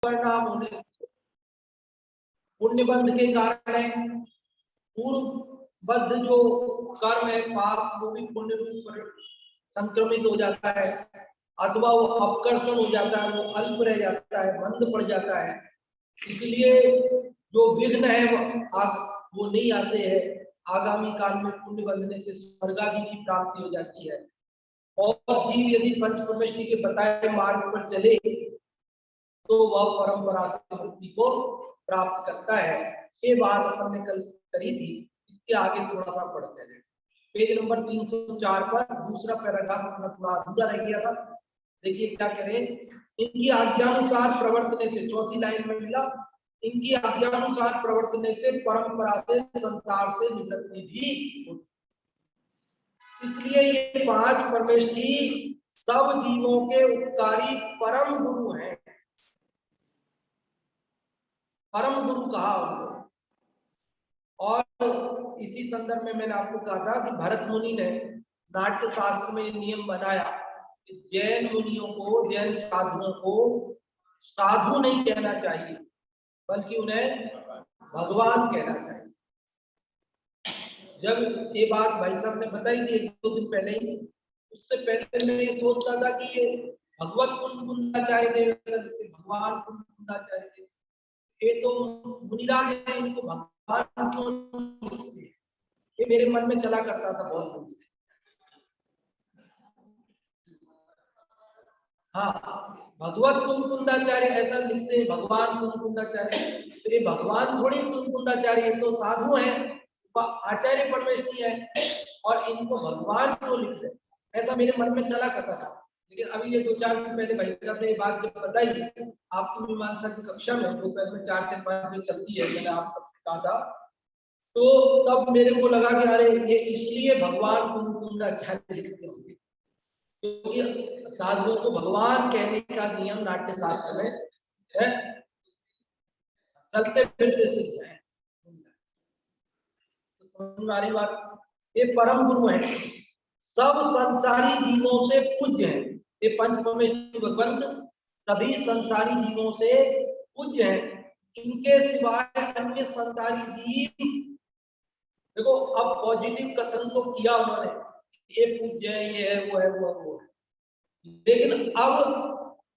परिणाम होने से पुण्य बंध के कारण है, पूर्व बद्ध जो कर्म है पाप वो भी पुण्य रूप पर संक्रमित हो जाता है, अथवा वो अपकर्षण हो जाता है, वो अल्प रह जाता है, मंद पड़ जाता है। इसलिए जो विघ्न है वो नहीं आते हैं। आगामी काल में पुण्य बंधने से स्वर्ग आदि की प्राप्ति हो जाती है। और जीव यदि पंच परमेष्टि के बताए मार्ग पर चले तो वह परंपरा से मुक्ति को प्राप्त करता है। ये बात अपन ने कल करी थी, इसके आगे थोड़ा सा पढ़ते हैं। पेज नंबर 304 पर दूसरा पैराग्राफ अपना थोड़ा अधूरा रह गया था। देखिए क्या करें, इनकी आज्ञानुसार प्रवर्तने से, चौथी लाइन में मिला, इनकी आज्ञानुसार प्रवर्तने से परंपरा से संसार से निवृत्ति भी होती। इसलिए ये पांच परमेष्ठी सब जीवों के उपकारी परम गुरु हैं। परम गुरु कहा उनको। और इसी संदर्भ में मैंने आपको कहा था कि भरत मुनि ने नाट्य शास्त्र में नियम बनाया कि जैन मुनियों को, जैन साधुओं को साधु नहीं कहना चाहिए, बल्कि उन्हें भगवान कहना चाहिए। जब ये बात भाई साहब ने बताई थी 1-2 दिन पहले ही, उससे पहले मैं ये सोचता था कि ये भगवत कुंदाचार्य देव, भगवान कुंदाचार्य देव, ये तो मुनिराज है, इनको भगवान क्यों लिखते हैं? ये मेरे मन में चला करता था बहुत दिन से। हाँ, भगवत कुंदाचार्य ऐसा लिखते हैं, भगवान कुंदाचार्य। तो ये भगवान थोड़ी कुंदाचार्य, ये तो साधु हैं, आचार्य परमेष्ठी है, और इनको भगवान क्यों लिख रहे, ऐसा मेरे मन में चला करता था। लेकिन अभी ये 2-4 दिन पहले भाई साहब ने ये बात जब बताई आपकी मीमांसा की कक्षा में, दोपहर में 4 से 5 जो चलती है, मैंने आप सबसे कहा था, तो तब मेरे को लगा कि अरे ये इसलिए भगवान कुंदाचार्य लिखते होंगे, क्योंकि साधुओं को भगवान कहने का नियम नाट्य शास्त्र में है, चलते फिरते सिद्ध है। हमारी बात, ये परम गुरु है, सब संसारी जीवों से पूज्य है। ये पंच परमेष्ठी भगवंत सभी संसारी जीवों से पूज्य है। इनके सिवाय अन्य संसारी जीव, देखो अब पॉजिटिव कथन तो किया उन्होंने, ये पूज्य है, ये है, वो है, वो है, लेकिन अब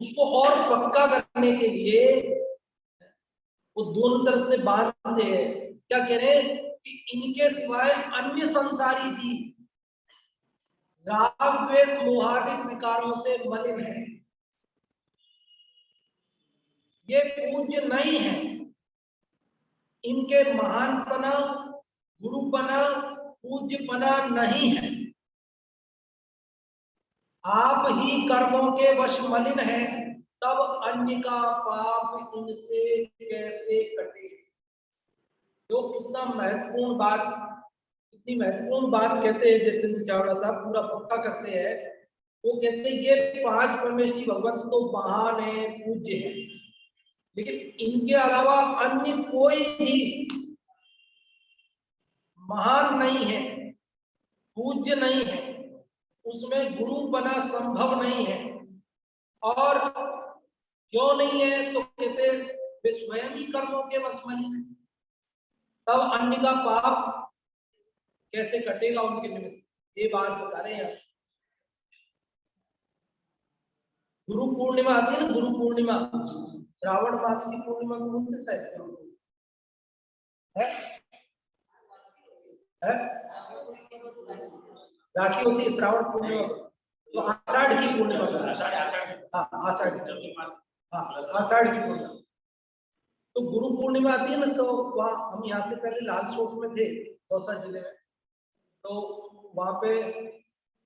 उसको और पक्का करने के लिए वो दोनों तरफ से बांधते हैं। क्या कह रहे हैं कि इनके सिवाय अन्य संसारी जीव राग द्वेष मोहादिक विकारों से मलिन है, ये पूज्य नहीं है। इनके महानपना, गुरुपना, पूज्यपना नहीं है। आप ही कर्मों के वश मलिन हैं, तब अन्य का पाप इनसे कैसे कटे। जो कितना महत्वपूर्ण बात, इतनी महत्वपूर्ण बात कहते हैं जयचंद्र चावड़ा साहब, पूरा पक्का करते हैं। वो कहते हैं ये पांच परमेष्ठी भगवंत तो महान है, पूज्य है, लेकिन इनके अलावा अन्य कोई भी महान नहीं है, पूज्य नहीं है, उसमें गुरु बना संभव नहीं है। और क्यों नहीं है, तो कहते वे स्वयं ही कर्मों के वश मलिन है, तब अन्य का पाप कैसे कटेगा उनके निमित्त, ये बात बता रहे हैं। गुरु पूर्णिमा आती है ना, गुरु पूर्णिमा, श्रावण मास की पूर्णिमा को बोलते शायद है, है? राखी होती है श्रावण पूर्णिमा, तो आषाढ़ की पूर्णिमा, हाँ आषाढ़ की पूर्णिमा। तो गुरु पूर्णिमा आती है ना, तो वहाँ हम यहाँ से पहले लाल चौक में थे दौसा जिले में, तो वहाँ पे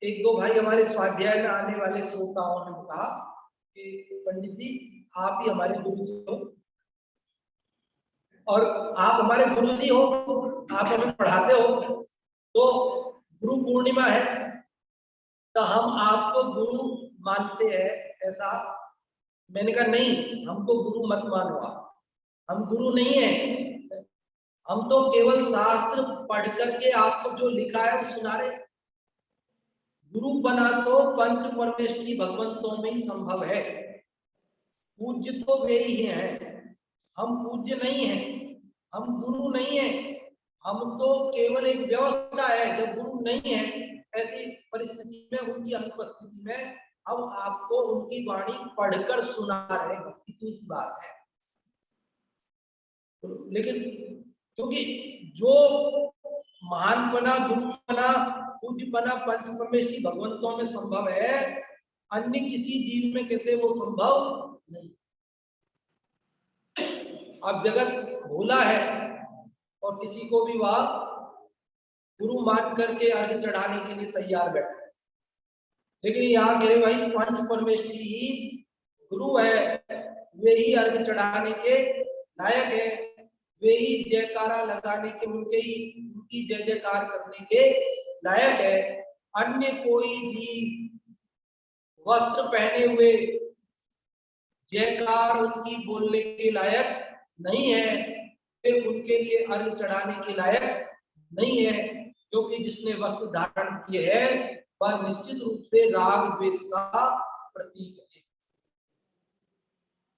1-2 भाई हमारे स्वाध्याय में आने वाले श्रोताओं ने कहा कि पंडित जी आप ही हमारे गुरु जी हो, और आप हमारे गुरु जी हो, आप हमें पढ़ाते हो, तो गुरु पूर्णिमा है तो हम आपको गुरु मानते हैं, ऐसा। मैंने कहा नहीं, हमको गुरु मत मानो, हम गुरु नहीं है, हम तो केवल शास्त्र पढ़ करके आपको जो लिखा है वो सुना रहे। गुरु बना तो पंच परमेष्ठी भगवंतों में ही संभव है। पूज्य तो वे ही हैं, हम पूज्य नहीं हैं, हम गुरु नहीं हैं, हम तो केवल एक व्यवस्था है। जब गुरु नहीं है ऐसी परिस्थिति में, उनकी अनुपस्थिति में हम आपको उनकी वाणी पढ़कर सुना रहे हैं, बस इतनी सी बात है। लेकिन क्योंकि जो महानपना, गुरुपना, पूज्यपना पंच परमेष्ठी भगवंतों में संभव है, अन्य किसी जीव में कहते वो संभव नहीं। अब जगत भूला है और किसी को भी वह गुरु मान करके अर्घ चढ़ाने के लिए तैयार बैठा है। लेकिन यहाँ कह रहे भाई पंच परमेष्ठी ही गुरु है, वे ही अर्घ चढ़ाने के लायक है, वे ही जयकारा लगाने के, उनकी जय जयकार करने के लायक है। अन्य कोई भी वस्त्र पहने हुए जयकार उनकी बोलने के लायक नहीं है, फिर उनके लिए अर्घ चढ़ाने के लायक नहीं है, क्योंकि जिसने वस्त्र धारण किए है वह निश्चित रूप से राग द्वेष का प्रतीक है।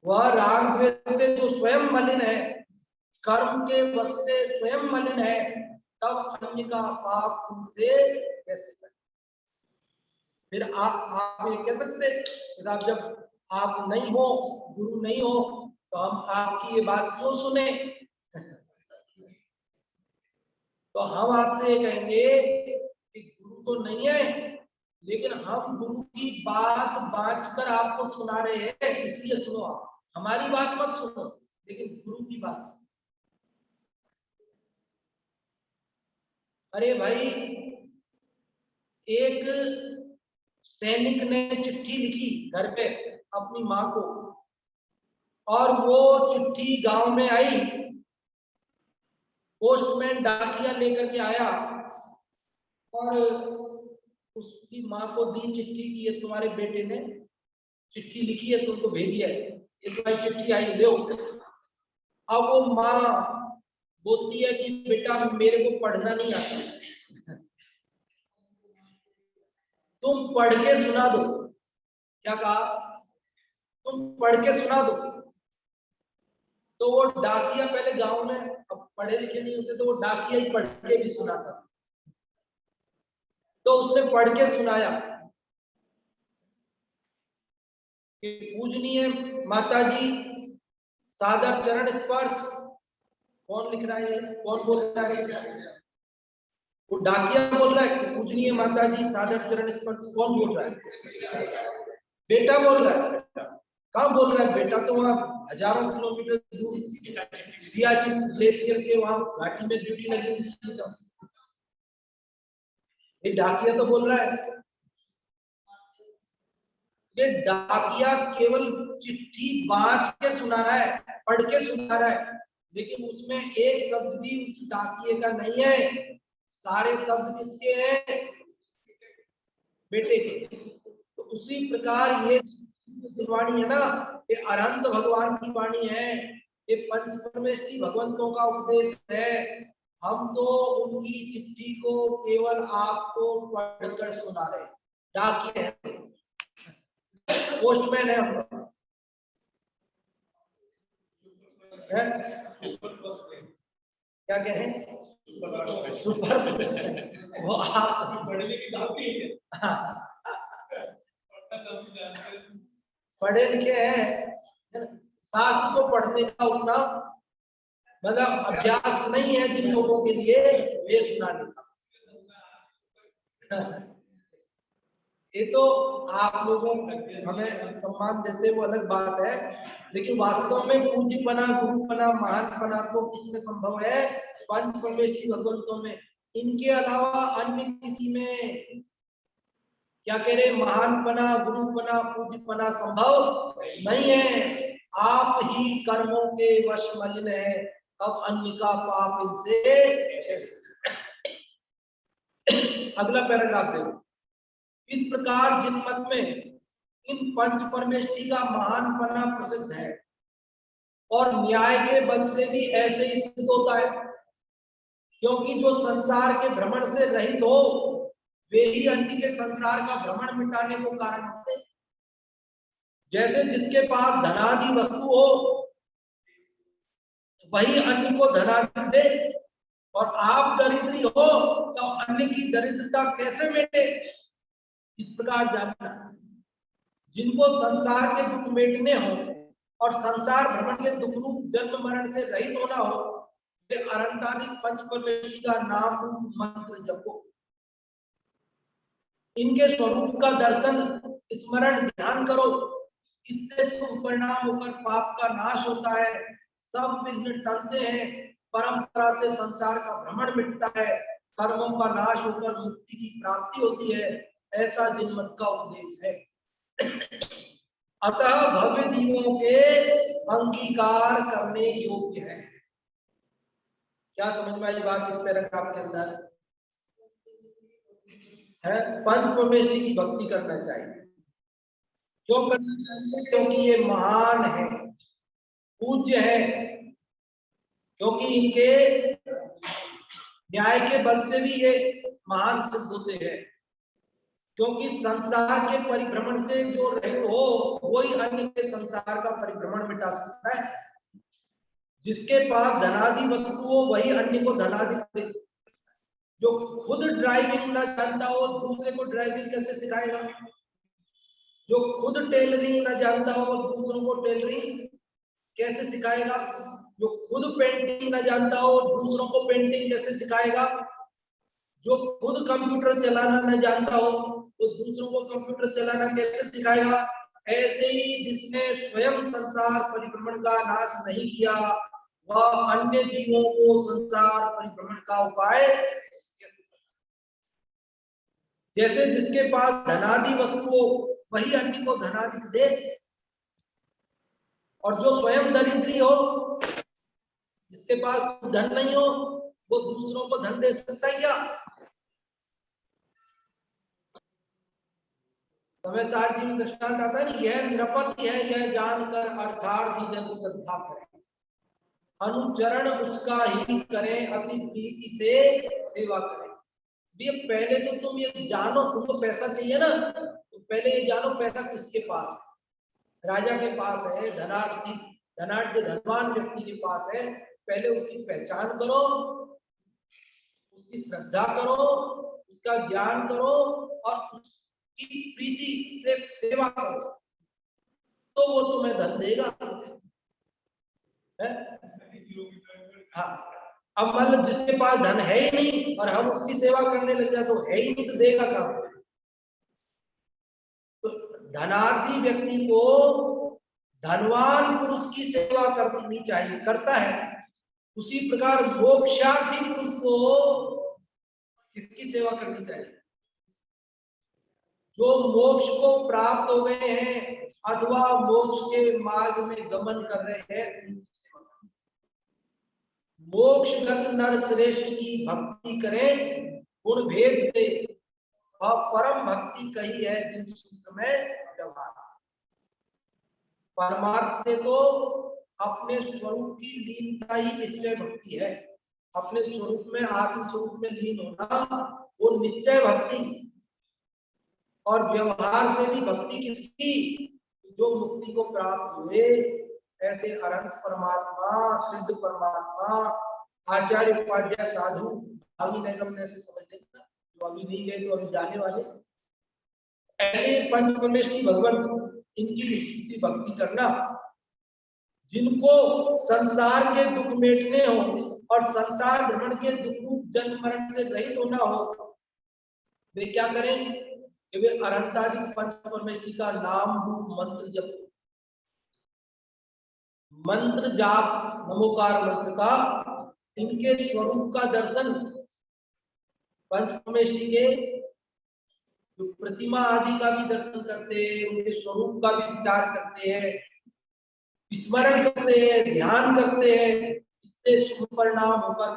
वह राग द्वेष से जो स्वयं मलिन है, कर्म के वश से स्वयं मलिन है, तब अन्य का पाप उनसे कैसे करें? फिर आप ये कह सकते हैं जब आप नहीं हो, गुरु नहीं हो, तो हम आपकी ये बात क्यों सुने? तो हम आपसे ये कहेंगे कि गुरु तो नहीं है, लेकिन हम गुरु की बात बांचकर आपको सुना रहे हैं, इसलिए सुनो। आप हमारी बात मत सुनो, लेकिन गुरु की बात सुनो। अरे भाई, एक सैनिक ने चिट्ठी लिखी घर पे अपनी माँ को, और वो चिट्ठी गांव में आई, पोस्टमैन डाकिया लेकर के आया और उसकी माँ को दी चिट्ठी की ये तुम्हारे बेटे ने चिट्ठी लिखी है, तुमको भेजी है, ये तुम्हारी चिट्ठी आई, लो। अब वो माँ बोलती है कि बेटा मेरे को पढ़ना नहीं आता, तुम पढ़ के सुना दो। क्या कहा? तुम पढ़ के सुना दो। तो वो डाकिया पहले गांव में, अब पढ़े लिखे नहीं होते तो वो डाकिया ही पढ़ के भी सुनाता, तो उसने पढ़ के सुनाया कि पूजनीय माता जी, सादर चरण स्पर्श। कौन लिख रहा है? कौन बोल रहा है? वो डाकिया बोल रहा है कि पूजनीय माता जी, सादर चरण स्पर्श। कौन बोल रहा है? बेटा बोल रहा है। कहाँ बोल रहा है? बेटा तो वहां हजारों किलोमीटर दूर सियाचिन ग्लेशियर के वहां घाटी में ड्यूटी लगी हुई। ये डाकिया तो बोल रहा है। ये डाकिया केवल चिट्ठी बांच के सुना रहा है, पढ़ के सुना रहा है, लेकिन उसमें एक शब्द भी उस डाकिये का नहीं है। सारे शब्द किसके हैं? बेटे के। तो उसी प्रकार ये वाणी है ना, ये अनंत भगवान की वाणी है, ये पंच परमेष्ठी भगवंतों का उपदेश है। हम तो उनकी चिट्ठी को केवल आपको पढ़कर सुना रहे। डाकिया है, पोस्टमैन है हम लोग। क्या कह रहे हैं? सुपर वो आप पढ़ने की दाव नहीं है। पढ़े लिखे हैं, शास्त्र को पढ़ने का उतना मतलब अभ्यास नहीं है जिन लोगों के लिए वे सुनाने का। ये तो आप लोगों हमें सम्मान देते वो अलग बात है, लेकिन वास्तव में पूज्यपना, गुरुपना, महानपना तो किसमें संभव है? पंच परमेष्ठी भगवंतों में। इनके अलावा अन्य किसी में क्या कह रहे? महानपना, गुरुपना, पूज्यपना संभव नहीं है। आप ही कर्मों के वश मलिन है, अब अन्य का पाप इनसे। अगला पैराग्राफ देखो। इस प्रकार जिन मत में इन पंच परमेष्ठी का महानपना प्रसिद्ध है और न्याय के बल से भी ऐसे ही सिद्ध होता है, क्योंकि जो संसार के भ्रमण से रहित हो वे ही अन्य के संसार का भ्रमण मिटाने को कारण होते हैं। जैसे जिसके पास धनादि वस्तु हो वही अन्य को धनादि दे, और आप दरिद्री हो तो अन्य की दरिद्रता कैसे मिटे, इस प्रकार जानना। जिनको संसार के दुख मिटने हो और संसार भ्रमण के दुख रूप जन्म मरण से रहित होना हो, वे अनंतादि पंच परमेश्वरी का नाम रूप मंत्र जपो। इनके स्वरूप का दर्शन स्मरण ध्यान करो, इससे शुभ परिणाम होकर पाप का नाश होता है, सब विघ्न टलते हैं, परंपरा से संसार का भ्रमण मिटता है, कर्मों का नाश होकर मुक्ति की प्राप्ति होती है, ऐसा जिनमत का उपदेश है। अतः भव्य जीवों के अंगीकार करने योग्य है। क्या समझ में आई बात इस पैराग्राफ के अंदर है? पंच परमेश्वरी की भक्ति करना चाहिए। क्यों करना चाहिए? क्योंकि ये महान है, पूज्य है, क्योंकि इनके न्याय के बल से भी ये महान सिद्ध होते हैं, क्योंकि संसार के परिभ्रमण से जो रहित हो वही अन्य के संसार का परिभ्रमण मिटा सकता है। जिसके पास धनादि वस्तु हो वही अन्य को धनादि दे। जो खुद ड्राइविंग ना जानता हो दूसरे को ड्राइविंग कैसे सिखाएगा? जो खुद टेलरिंग ना जानता हो वो दूसरों को टेलरिंग कैसे सिखाएगा? जो खुद पेंटिंग ना जानता हो दूसरों को पेंटिंग कैसे सिखाएगा? जो खुद कंप्यूटर चलाना न जानता हो वो दूसरों को कंप्यूटर चलाना कैसे सिखाएगा? ऐसे ही जिसने स्वयं संसार परिभ्रमण का नाश नहीं किया वह अन्य जीवों को संसार परिभ्रमण का उपाय कैसे? जैसे जिसके पास धनादि वस्तु हो वही अन्य को धनादि दे, और जो स्वयं दरिद्री हो, जिसके पास धन नहीं हो, वो दूसरों को धन दे सकता है क्या? समय सार जी में दृष्टांत आता है, यह निरपति है, यह जानकर अर्थार्थी जन श्रद्धा करे, अनुचरण उसका ही करें, अति प्रीति से सेवा करें। ये पहले तो तुम ये जानो, तुमको पैसा चाहिए ना, तो पहले ये जानो पैसा किसके पास है। राजा के पास है, धनार्थी धनाढ़ धनवान व्यक्ति के पास है, पहले उसकी पहचान करो, उसकी श्रद्धा करो, उसका ज्ञान करो और उसकी प्रीति से सेवा करो, तो वो तुम्हें धन देगा। हाँ, अब मान लो जिसके पास धन है ही नहीं और हम उसकी सेवा करने लग जाए तो है ही नहीं, तो देगा कहां से? तो धनार्थी व्यक्ति को धनवान पुरुष की सेवा करनी चाहिए, करता है। उसी प्रकार मोक्षार्थी पुरुष को किसकी सेवा करनी चाहिए? जो मोक्ष को प्राप्त हो गए हैं अथवा मोक्ष के मार्ग में गमन कर रहे हैं, मोक्षगत नर श्रेष्ठ की भक्ति करें गुण भेद से, वह परम भक्ति कही है जिन सूत्र में व्यवहार। परमार्थ से तो अपने स्वरूप की लीनता ही निश्चय भक्ति है। अपने स्वरूप में आत्म स्वरूप में लीन होना वो निश्चय भक्ति। और व्यवहार से भी भक्ति किसकी? जो मुक्ति को प्राप्त हुए, ऐसे अनंत परमात्मा, सिद्ध परमात्मा, आचार्य उपाध्याय साधु अभी निगम ने ऐसे समझ लेना, जो अभी नहीं गए तो अभी जाने वाले, ऐसे पंच परमेश्वरी भगवान इनकी स्तुति भक्ति करना। जिनको संसार के दुख मिटने हो और संसार भ्रमण के दुख रूप जन्म मरण से रहित होना हो, वे क्या करें कि वे अनंतादि पंच परमेश्वरी का नाम रूप मंत्र जप, मंत्र जाप, नमोकार मंत्र का, इनके स्वरूप का दर्शन, पंच परमेश्वरी के जो प्रतिमा आदि का भी दर्शन करते हैं, उनके स्वरूप का भी विचार करते हैं, स्मरण करते हैं, ध्यान करते हैं, इससे शुभ परिणाम होकर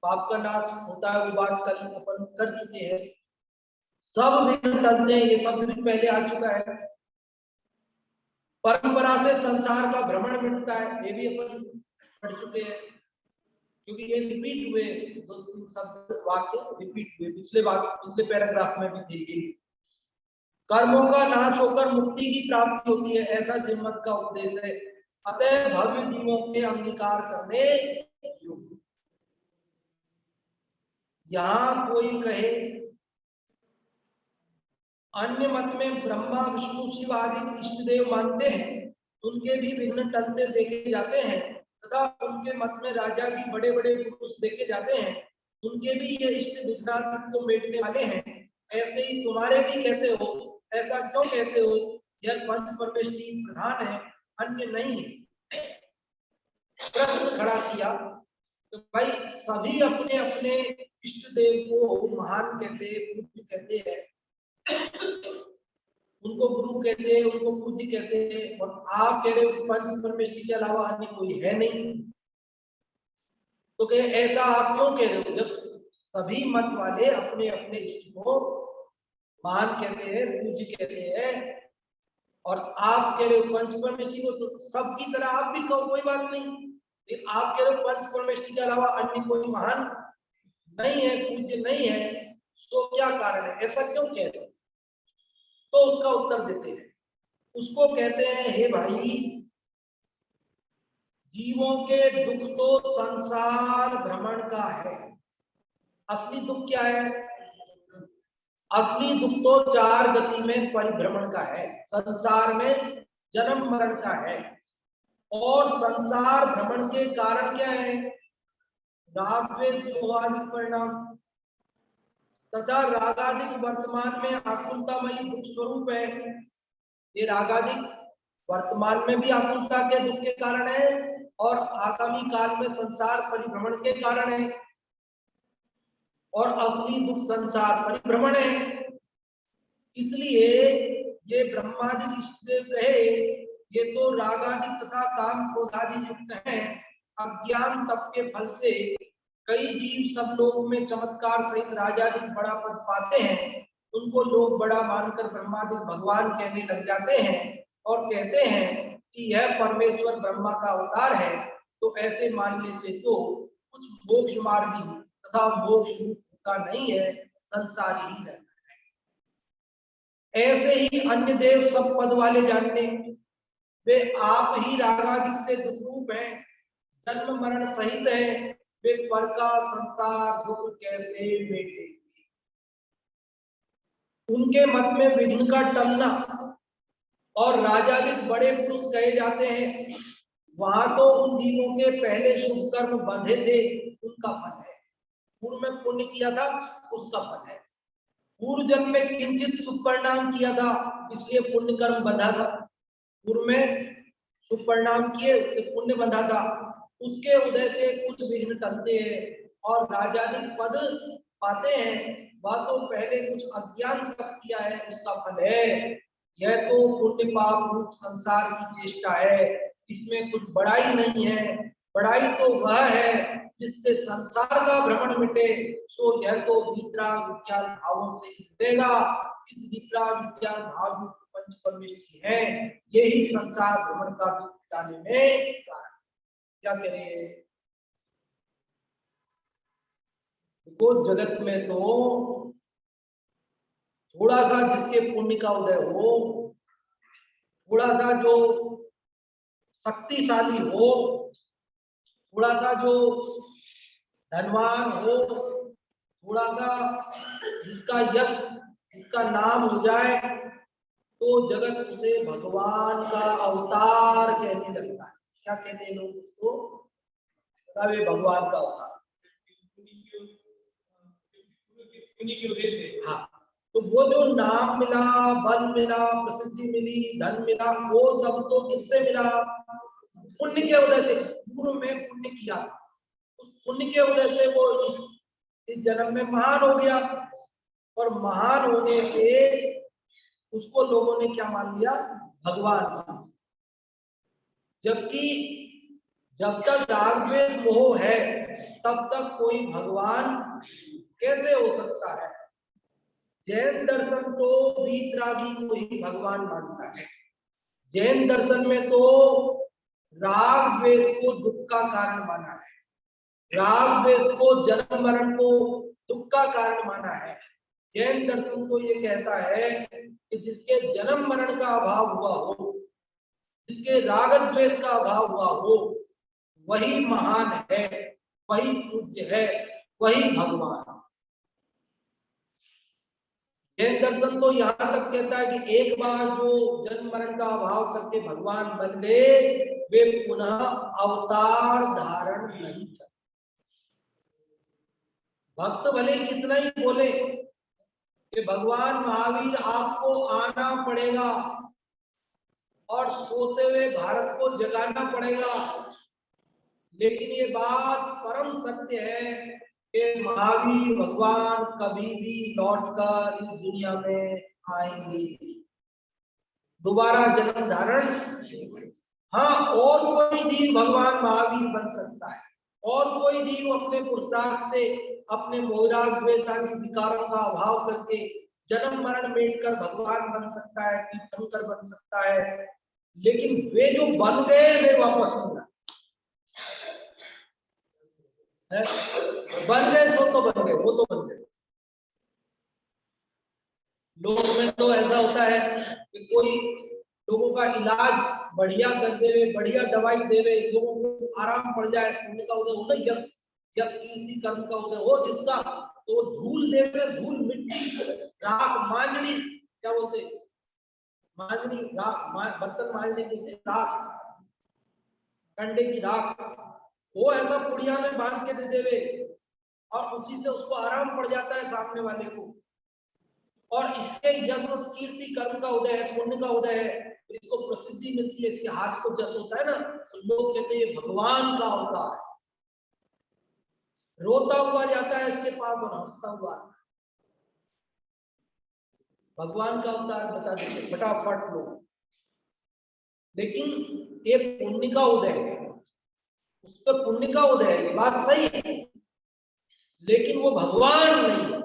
पाप का नाश होता है। वो बात कल अपन कर चुके हैं। सब विघ्न टलते हैं, ये सब भी पहले आ चुका है। परंपरा से संसार का भ्रमण मिटता है, ये भी अपन पढ़ चुके हैं, क्योंकि ये रिपीट हुए, दो तीन शब्द वाक्य रिपीट हुए, पिछले पैराग्राफ में भी थे। कर्मों का नाश होकर मुक्ति की प्राप्ति होती है, ऐसा जिनमत का उपदेश है। अतः भव्य जीवों के अंगीकार करने योग्य। यहां कोई कहे अन्य मत में ब्रह्मा विष्णु शिव आदि इष्ट देव मानते हैं, उनके भी विघ्न टलते देखे जाते हैं, तथा उनके मत में राजा भी बड़े बड़े पुरुष देखे जाते हैं, उनके भी ये इष्ट विघ्नादि को मेटने वाले हैं। ऐसे ही तुम्हारे भी कहते हो, ऐसा क्यों कहते हो? यह पंच परमेष्ठी प्रधान है, अन्य नहीं है। प्रश्न खड़ा किया तो भाई सभी अपने अपने इष्ट देव को महान कहते, पूज्य कहते हैं, उनको गुरु कहते हैं, उनको पूज्य कहते हैं, और आप कह रहे हो पंच परमेष्ठी के अलावा अन्य कोई है नहीं। तो कहे ऐसा आप क्यों कह रहे हो, जब सभी मत वाले अपने अपने इष्ट को महान कहते हैं, पूज्य कहते हैं, और आप कह रहे हो पंच परमेष्ठी को, तो सबकी तरह आप भी कहो, कोई बात नहीं। लेकिन आप कह रहे हो पंच परमेष्ठी के अलावा अन्य कोई महान नहीं है, पूज्य नहीं है, तो क्या कारण है, ऐसा क्यों कह रहे हो? तो उसका उत्तर देते हैं। उसको कहते हैं, हे भाई, जीवों के दुख तो संसार भ्रमण का है। असली दुख क्या है? असली दुख तो चार गति में परिभ्रमण का है, संसार में जन्म मरण का है। और संसार भ्रमण के कारण क्या है? राग द्वेष मोहादि परिणाम तथा रागादिक वर्तमान में आकुलतामयी दुख स्वरूप है। ये रागादिक वर्तमान में भी आकुलता के दुख के कारण है, और आगामी काल में संसार परिभ्रमण के कारण है। और असली दुख संसार परिभ्रमण है। इसलिए ये ब्रह्मादि इष्टदेव कहे, ये तो रागादि तथा काम क्रोधादि युक्त हैं। अज्ञान तप के फल से कई जीव सब लोग में चमत्कार सहित राजादि बड़ा पद पाते हैं, उनको लोग बड़ा मानकर ब्रह्मादि भगवान कहने लग जाते हैं, और कहते हैं कि यह परमेश्वर ब्रह्मा का अवतार है। तो ऐसे मानने से तो कुछ मोक्ष मार्गी तथा मोक्ष रूप का नहीं है, संसार ही रहता है। ऐसे ही अन्य देव सब पद वाले जानने, वे आप ही रागादिक से दुख रूप है, जन्म मरण सहित है, वे पर का संसार दुख कैसे मेटेंगे? उनके मत में विघ्न का टलना और राजादिक बड़े पुरुष कहे जाते हैं, वहां तो उन जीवों के पहले शुभ कर्म बंधे थे, उनका फल है। पूर्व में पुण्य किया था, उसका फल है। पूर्व जन्म में किंचित शुभ परिणाम किया था, इसलिए पुण्य कर्म बंधा था। पूर्व में शुभ परिणाम किए, उससे पुण्य बंधा था। उसके उदय से कुछ विघ्न टलते हैं और राजादिक पद पाते हैं। वह तो पहले कुछ अज्ञान तप किया है, उसका फल है। यह तो पुण्य पाप रूप संसार की चेष्टा है, इसमें कुछ बड़ाई नहीं है। बड़ाई तो वह है जिससे संसार का भ्रमण मिटे, सो यह तो वितराग विज्ञान भावों से मिटेगा। इस वितराग विज्ञान भाव पंच परमेष्ठी है, यही संसार भ्रमण का दुख मिटाने में कारण। क्या करें? तो जगत में तो थोड़ा सा जिसके पुण्य का उदय हो, थोड़ा सा जो शक्तिशाली हो, थोड़ा सा जो धनवान हो, थोड़ा सा जिसका यश, जिसका नाम हो जाए, तो जगत उसे भगवान का अवतार कहने लगता है। क्या कहते हैं लोग उसको? वे भगवान का अवतार। हाँ, तो वो जो नाम मिला, बल मिला, प्रसिद्धि मिली, धन मिला, वो सब तो किससे मिला? पुण्य के उदय से। पूर्व में पुण्य किया था, उस पुण्य के उदय से वो इस जन्म में महान हो गया, और महान होने से उसको लोगों ने क्या मान लिया? भगवान। जबकि जब तक राग द्वेष मोह है, तब तक कोई भगवान कैसे हो सकता है? जैन दर्शन तो वीतरागी को ही भगवान मानता है। जैन दर्शन में तो राग द्वेष को दुख का कारण माना है, राग द्वेष को जन्म मरण को दुख का कारण माना है। जैन दर्शन तो ये कहता है कि जिसके जन्म मरण का अभाव हुआ हो, जिसके राग द्वेष का अभाव हुआ हो, वही महान है, वही पूज्य है, वही भगवान। जैन दर्शन तो यहाँ तक कहता है कि एक बार जो जन्म मरण का अभाव करके भगवान बन गए, वे पुनः अवतार धारण नहीं करते। भक्त भले कितना ही बोले कि भगवान महावीर आपको आना पड़ेगा और सोते हुए भारत को जगाना पड़ेगा, लेकिन ये बात परम सत्य है कि महावीर भगवान कभी भी लौटकर इस दुनिया में आएंगे, दोबारा जन्म धारण। हाँ, और कोई जीव भगवान महावीर बन सकता है, और कोई जीव अपने पुरुषार्थ से अपने मोहराग द्वेष आदि विकारों का अभाव करके जन्म मरण मेटकर भगवान बन सकता है, तीर्थंकर बन सकता है, लेकिन वे जो बन गए वे वापस नहीं आए। बन गए सो तो बन गए, वो तो बन गए। लोगों में तो ऐसा होता है कि कोई लोगों का इलाज बढ़िया कर देवे, बढ़िया दवाई देवे, लोगों को आराम पड़ जाए, उनका उधर हो ना, यश यश कीर्ति कर्म का उधर हो जिसका, तो धूल देवे, धूल मिट्टी राख मांझनी, क्या बोलते, मांझनी राख, बर्तन मांझने की राख, कंडे की राख, वो ऐसा पुड़िया में बांध के दे देवे और उसी से उसको आराम पड़ जाता है सामने वाले को। और इसके यश कीर्ति कर्म का उदय है, पुण्य का उदय है, इसको प्रसिद्धि मिलती है, इसके हाथ को जस होता है ना, तो लोग कहते हैं भगवान का अवतार है। रोता हुआ जाता है इसके पास और हंसता हुआ, भगवान का अवतार बता देते फटाफट लोग। लेकिन ये पुण्य का उदय है, उसका पुण्य का उदय है, ये बात सही है, लेकिन वो भगवान नहीं है।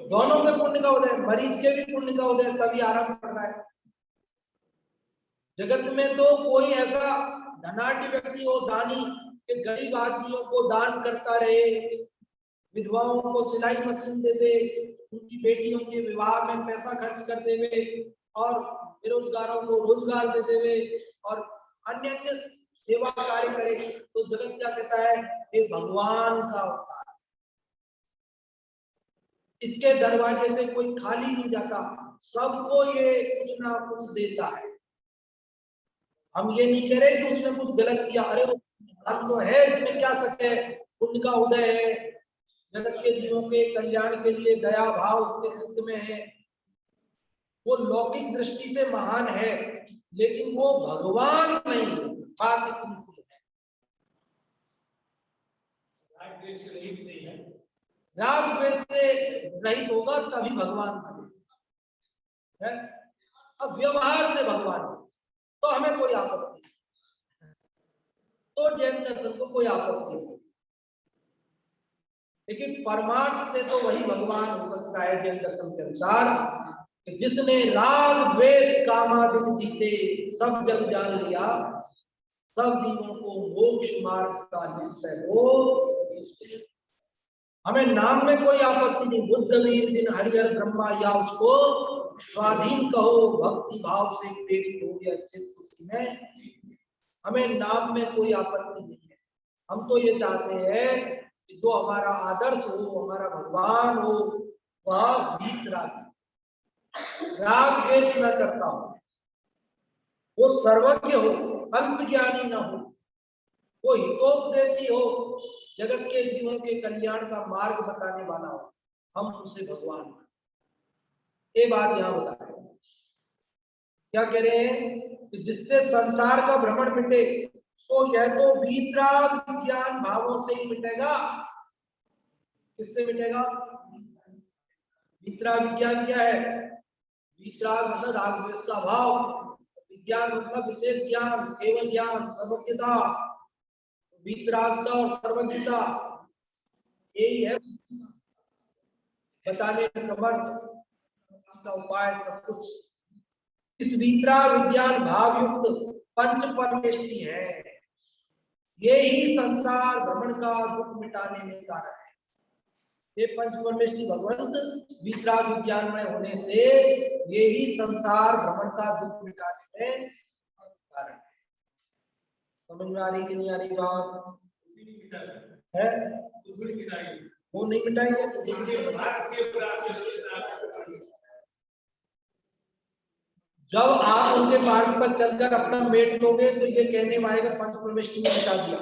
दोनों के पुण्य का उदय, मरीज के भी पुण्य का उदय, तभी आराम पड़ रहा है। जगत में तो कोई ऐसा धनाढ्य व्यक्ति हो, दानी, कि गरीब आदमियों को दान करता रहे, विधवाओं को सिलाई मशीन दे दे, उनकी बेटियों के विवाह में पैसा खर्च कर देवे, और बेरोजगारों को रोजगार दे देवे, और अन्य अन्य सेवा कार्य करे, तो जगत क्या कहता है, ये भगवान का अवतार। इसके दरवाजे से कोई खाली नहीं जाता, सबको ये कुछ ना कुछ देता है। हम ये नहीं कह रहे कि उसने कुछ गलत किया, अरे वो हम तो है, इसमें क्या सके, उनका उदय है, जगत के जीवों के कल्याण के लिए दया भाव उसके चित्त में है, वो लौकिक दृष्टि से महान है, लेकिन वो भगवान नहीं। बात इतनी सी है, राग द्वेष से रहित होगा तभी भगवान बनेगा। अब व्यवहार से भगवान तो हमें कोई आपत्ति नहीं, तो जैन दर्शन को कोई आपत्ति नहीं, लेकिन परमार्थ से तो वही भगवान हो सकता है जैन दर्शन के अनुसार, जिसने राग द्वेष कामादि जीते सब जग जान लिया, सब जीवों को मोक्ष मार्ग का निश्चय हो। हमें नाम में कोई आपत्ति नहीं, बुद्ध वीर दिन हरिहर ब्रह्मा, या उसको स्वाधीन कहो, भक्ति भाव से प्रेरित हो गया चित्त उसी में, हमें नाम में कोई आपत्ति नहीं है। हम तो ये चाहते हैं कि जो हमारा आदर्श हो, हमारा भगवान हो, वह वीतरागी, राग द्वेष न करता हो, वो सर्वज्ञ हो, अल्प ज्ञानी न हो, वो हितोपदेशी हो, जगत के जीवों के कल्याण का मार्ग बताने वाला हो, हम उसे भगवान मानते। ये बात यहाँ बता रहे हैं, क्या कह रहे हैं कि जिससे संसार का भ्रमण मिटे, तो यह तो वीतराग विज्ञान भावों से ही मिटेगा। किससे मिटेगा? वीतराग विज्ञान क्या है? वीतराग मतलब राग द्वेष का भाव, विज्ञान मतलब विशेष ज्ञान, केवल ज्ञान, सर्वज्ञता, वीतरागता और सर्वज्ञता, यही है बताने समर्थ का उपाय सब कुछ। इस वीतराग विज्ञान भाव युक्त पंच परमेष्ठी है, ये ही संसार भ्रमण का दुख मिटाने में कारण है। ये पंच परमेष्ठी भगवंत वितराग विज्ञान में होने से यही संसार भ्रमण का दुख मिटाने में कारण है। समझ में आ रही कि नहीं आ रही बात है? वो नहीं मिटाएंगे तो जब आप उनके मार्ग पर चलकर अपना मेट लोगे तो ये कहने में आएगा पंच परमेष्ठी ने मिटा दिया।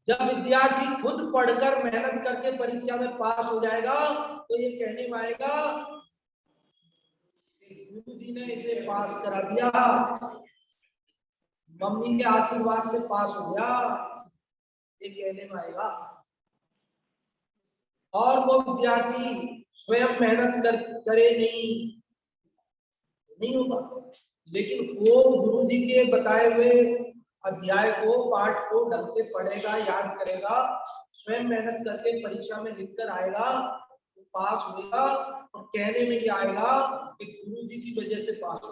जब विद्यार्थी खुद पढ़कर मेहनत करके परीक्षा में पास हो जाएगा तो ये कहने में आएगा गुरु जी ने इसे पास करा दिया, मम्मी के आशीर्वाद से पास हो गया, ये कहने में आएगा। और वो विद्यार्थी स्वयं मेहनत करे नहीं होगा, लेकिन वो गुरु जी के बताए हुए अध्याय को पाठ को ढंग से पढ़ेगा, याद करेगा, स्वयं मेहनत करके परीक्षा में लिखकर आएगा तो पास होगा। और कहने में ये आएगा कि गुरु जी की वजह से पास हो,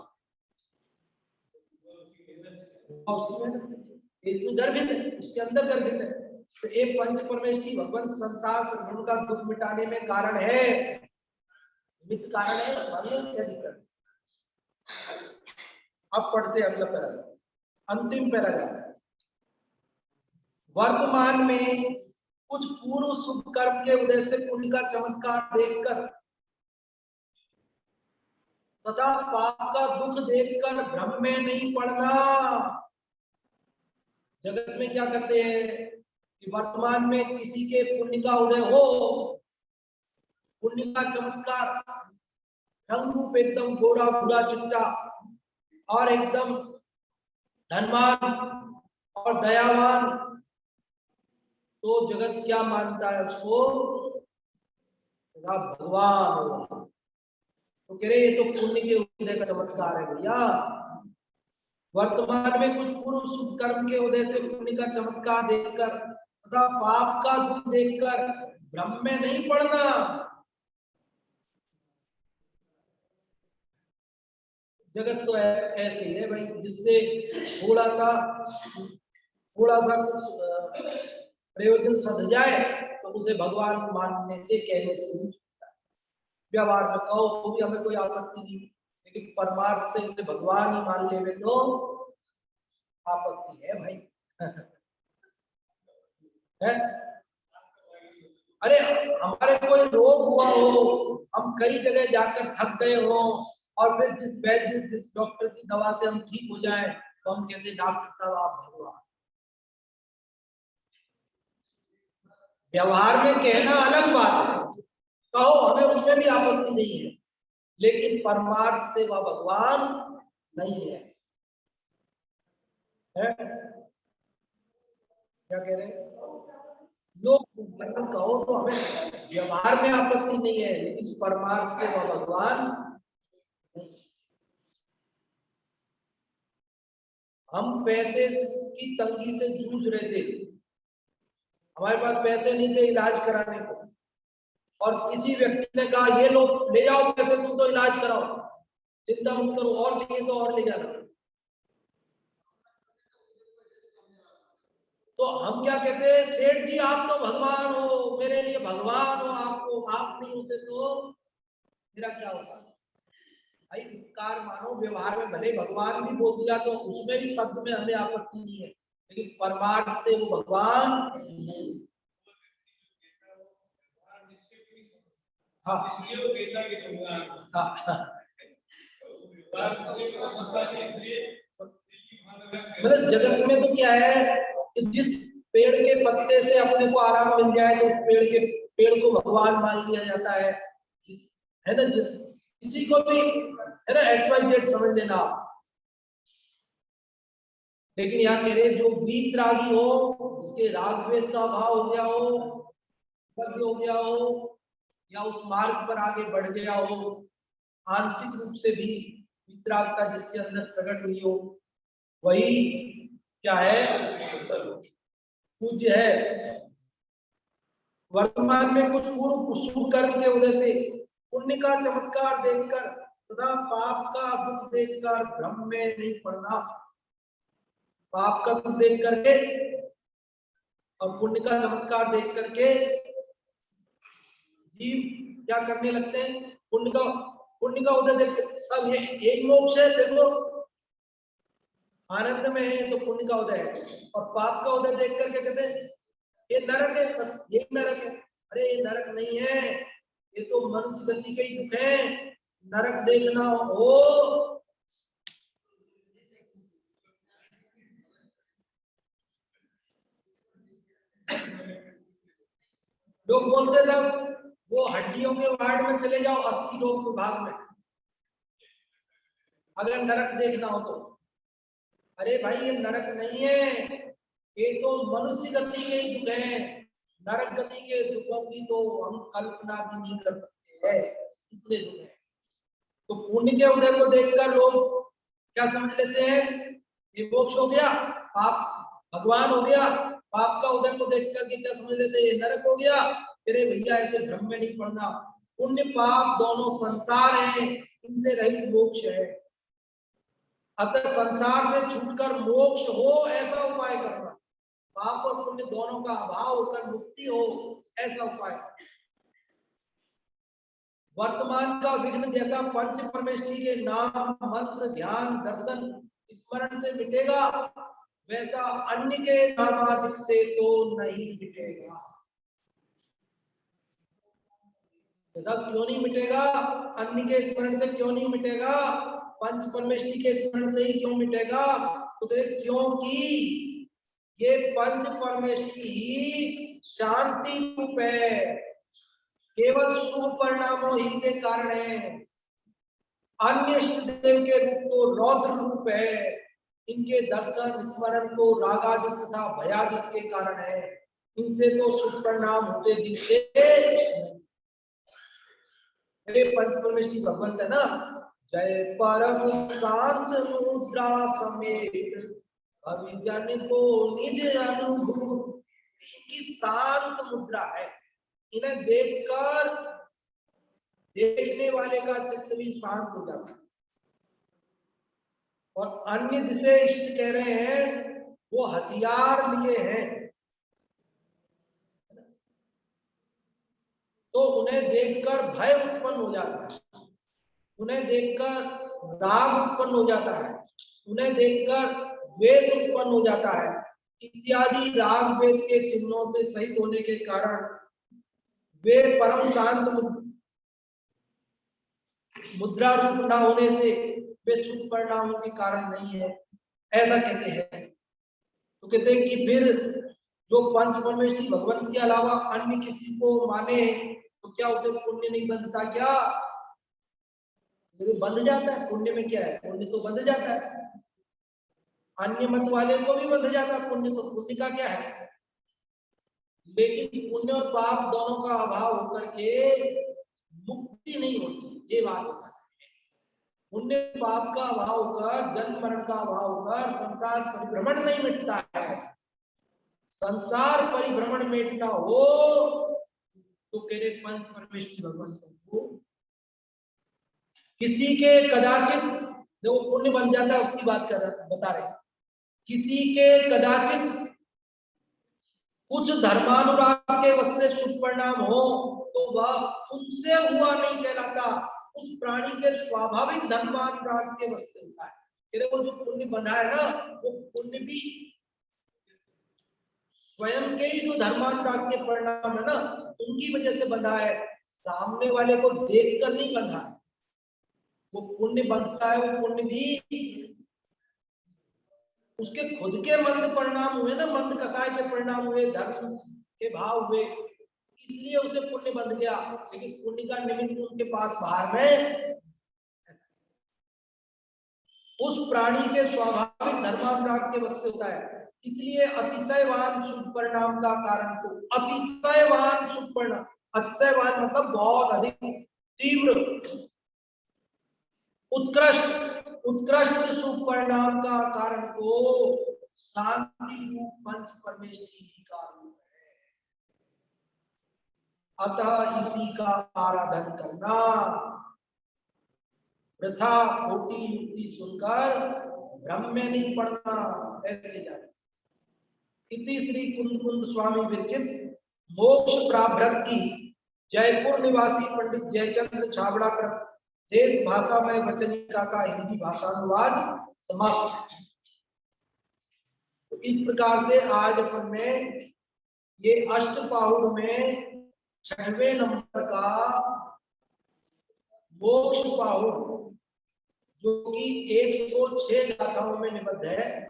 उसकी मेहनत इसमें गर्भित है, उसके अंदर गर्भित है। तो एक पंच परमेष्ठी भगवंत संसार भ्रमण का दुख मिटाने में कारण है, निमित्त कारण है, अधिकरण। अब पढ़ते अगला पैराग्राफ, अंतिम पैराग्राफ। वर्तमान में कुछ पूर्व शुभ कर्म के उदय से पुण्य का चमत्कार देखकर तथा पाप का दुख देखकर भ्रम में नहीं पड़ना। जगत में क्या करते हैं कि वर्तमान में किसी के पुण्य का उदय हो, पुण्य का चमत्कार, रंग रूप एकदम गोरा भूरा चिट्टा और एकदम धनवान और दयावान, तो जगत क्या मानता है उसको? भगवान होगा। तो कह रहे ये तो पुण्य के उदय का चमत्कार है भैया। वर्तमान में कुछ पूर्व शुभ कर्म के उदय से पुण्य का चमत्कार देखकर तथा पाप का दुख देखकर भ्रम में नहीं पड़ना। जगत तो ऐसे ही है भाई, जिससे थोड़ा सा कुछ प्रयोजन सध जाए तो उसे भगवान मानने से, कहने से नहीं छूटता। व्यवहार में कहो तो भी हमें कोई आपत्ति नहीं, लेकिन परमार्थ से उसे भगवान ही मान लेवे तो आपत्ति है भाई। है? अरे हमारे कोई रोग हुआ हो, हम कई जगह जाकर थक गए हो और फिर जिस वैद्य जिस डॉक्टर की दवा से हम ठीक हो जाए तो हम कहते डॉक्टर साहब आप भगवान। व्यवहार में कहना अलग बात है, कहो हमें उसमें भी आपत्ति नहीं है, लेकिन परमार्थ से वह भगवान नहीं है। क्या कह रहे हैं लोग? कहो तो हमें व्यवहार में आपत्ति नहीं है, लेकिन परमार्थ से वह भगवान नहीं। हम पैसे की तंगी से जूझ रहे थे, हमारे पास पैसे नहीं थे इलाज कराने को, और किसी व्यक्ति ने कहा ये लो ले जाओ पैसे, तुम तो इलाज कराओ, चिंता मत करो, और चाहिए तो और ले जाना। तो हम क्या कहते हैं, सेठ जी आप तो भगवान हो, मेरे लिए भगवान हो, आपको आप नहीं होते तो मेरा क्या होता? भाई उपकार मानो, व्यवहार में भले भगवान भी बोल दिया तो उसमें भी शब्द में हमें आपत्ति नहीं है, लेकिन परमार्थ से वो भगवान नहीं। हाँ मतलब जगत में तो क्या है, जिस पेड़ के पत्ते से अपने को आराम मिल जाए तो उस पेड़ को भगवान मान लिया जाता है ना। जिस किसी को भी है ना XYZ समझ लेना आप, लेकिन यहाँ कह रहे जो वीतरागी हो, जिसके राग द्वेष का अभाव हो गया हो गया हो, या उस मार्ग पर आगे बढ़ गया हो, आंशिक रूप से भी वीतरागता जिसके अंदर प्रकट हुई हो, वही क्या है, पूज्य है। वर्तमान में कुछ पूर्व शुभ कर्म के उदय से पुण्य का चमत्कार देखकर तथा पाप का दुख देखकर भ्रम में नहीं पड़ना। पाप का दुख देख करके और पुण्य का चमत्कार देख करके जीव क्या करने लगते हैं, पुण्य का उदय देख, अब यही मोक्ष है। देखो आनंद में है तो पुण्य का उदय है, और पाप का उदय देख करके कहते हैं ये नरक है, बस यही नरक है। अरे ये नरक नहीं है, ये तो मनुष्य गति के ही दुख है। नरक देखना हो लोग बोलते थे वो हड्डियों के वार्ड में चले जाओ, अस्थि रोग विभाग में, अगर नरक देखना हो तो। अरे भाई ये नरक नहीं है, ये तो मनुष्य गति के ही दुख है। नरक गति के दुखों की तो हम कल्पना भी नहीं कर सकते हैं, इतने दुख है। तो पुण्य के उदय को देखकर लोग क्या समझ लेते हैं, ये मोक्ष हो गया, पाप भगवान हो गया। पाप का उदय को देख करके क्या समझ लेते हैं, ये नरक हो गया। अरे भैया ऐसे भ्रम में नहीं पड़ना, पुण्य पाप दोनों संसार है, इनसे रहित मोक्ष है। अतः संसार से छूटकर मोक्ष हो ऐसा उपाय करना, पाप और पुण्य दोनों का अभाव होकर मुक्ति हो ऐसा उपाय। वर्तमान का विघ्न जैसा पंच परमेष्ठी के नाम मंत्र ध्यान दर्शन स्मरण से मिटेगा, वैसा अन्य के नामादिक से तो नहीं मिटेगा। क्यों नहीं मिटेगा, अन्य के स्मरण से क्यों नहीं मिटेगा, पंच परमेष्ठी के स्मरण से ही क्यों मिटेगा? तो क्योंकि ये पंच परमेष्ठी शांति रूप है, केवल शुभ परिणामों ही के कारण है। अन्य इष्ट देव के रूप तो रौद्र रूप है, इनके दर्शन स्मरण तो रागादिक तथा भयादिक के कारण है, इनसे तो शुभ परिणाम होते दिखते। पंच परमेष्ठी भगवंत है ना, जय परम शांत मुद्रा समेत अभिजन को निज अनुभूत, इनकी शांत मुद्रा है, इन्हें देखकर देखने वाले का चित्त भी शांत हो जाता है। और अन्य जिसे इष्ट कह रहे हैं वो हथियार लिए हैं, तो उन्हें देखकर भय उत्पन्न हो जाता है, उन्हें देखकर राग उत्पन्न हो जाता है, उन्हें देखकर द्वेष उत्पन्न हो जाता है, इत्यादि राग द्वेष के चिन्हों से सहित होने के कारण वे परम शांत मुद्रा रूप न होने से वे शुभ परिणामों के कारण नहीं है, ऐसा कहते हैं। तो कहते हैं कि फिर जो पंच परमेष्ठी भगवंत के अलावा अन्य किसी को माने तो क्या उसे पुण्य नहीं बंधता क्या? बंध जाता है, पुण्य में क्या है, पुण्य तो बंध जाता है। अन्य मत वाले को भी बंध जाता है पुण्य, तो पुण्य का क्या है? लेकिन पुण्य और पाप दोनों का अभाव होकर के मुक्ति नहीं होती, ये बात होता है। पुण्य पाप का अभाव होकर, जन्म मरण का अभाव होकर संसार परिभ्रमण नहीं मिटता है। संसार परिभ्रमण मिटना हो तो कह रहे पंच परमेष्ठी भगवान को किसी के कदाचित जो पुण्य बन जाता है उसकी बात बता रहे, किसी के कदाचित कुछ धर्मानुराग के वश से शुभ परिणाम हो तो वह उनसे हुआ नहीं कहलाता, उस प्राणी के स्वाभाविक धर्मानुराग के वश से होता है। वो जो पुण्य बंधा है ना, वो पुण्य भी स्वयं के ही जो धर्मानुराग के परिणाम है ना, उनकी वजह से बंधा है, सामने वाले को देखकर नहीं बंधा है। वो पुण्य बनता है, वो पुण्य भी उसके खुद के मंद परिणाम हुए ना, मंद कसाय के परिणाम हुए, धर्म के भाव हुए, इसलिए उसे पुण्य बन गया। लेकिन पुण्य का निमित्त उनके पास बाहर में उस प्राणी के स्वाभाविक धर्मानुराग के वश से होता है, इसलिए अतिशयवान शुभ परिणाम का कारण तो अतिशयवान शुभ परिणाम, अतिशयवान मतलब बहुत अधिक तीव्र उत्कृष्ट शुभ परिणाम का कारण तो शांति रूप पंच परमेष्ठी का रूप है। अतः इसी का आराधन करना, वृथा खोटी युक्ति सुनकर भ्रम में नहीं पड़ना, ऐसे जाने। इति श्री कुंद कुंद स्वामी विरचित मोक्ष प्राभ्रत की जयपुर निवासी पंडित जयचंद्र छाबड़ा कर देश भाषा में वचनिका का हिंदी भाषानुवाद समाप्त। तो इस प्रकार से आज अपन ने ये अष्टपाहुड़ में 6वें नंबर का मोक्ष पाहुड़ जो कि 106 गाथाओं में निबद्ध है,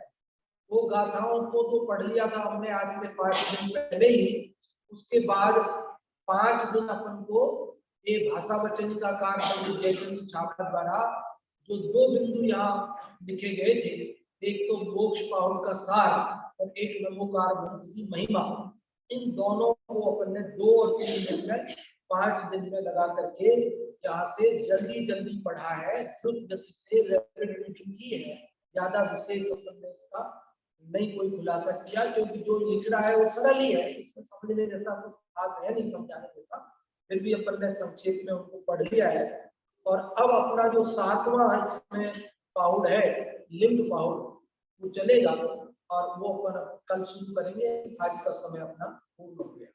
वो गाथाओं को तो पढ़ लिया था हमने आज से 5 दिन पहले ही। उसके बाद 5 दिन अपन को ये भाषा वचनिका कार पंडित जयचंद्र छाबड़ा द्वारा जो 2 बिंदु यहाँ लिखे गए थे, एक तो मोक्ष पाहुड़ का सार और एक नमोकार मंत्र की महिमा, इन दोनों को अपन ने 2 और 3 दिन में 5 दिन में लगा करके यहाँ से जल्दी जल्दी पढ़ा है, द्रुत गति से रैपिड रीडिंग की है। ज्यादा विशेष अपन ने इसका नहीं कोई खुलासा किया, क्योंकि जो लिख रहा है वो सरल ही है, इसमें समझने जैसा कुछ खास है नहीं समझाने जैसा, फिर भी अपन ने संक्षेप में उनको पढ़ लिया है। और अब अपना जो 7वां इसमें पाहुड़ है, लिंग पाहुड़, वो चलेगा और वो अपन कल शुरू करेंगे। आज का समय अपना पूर्ण हो गया।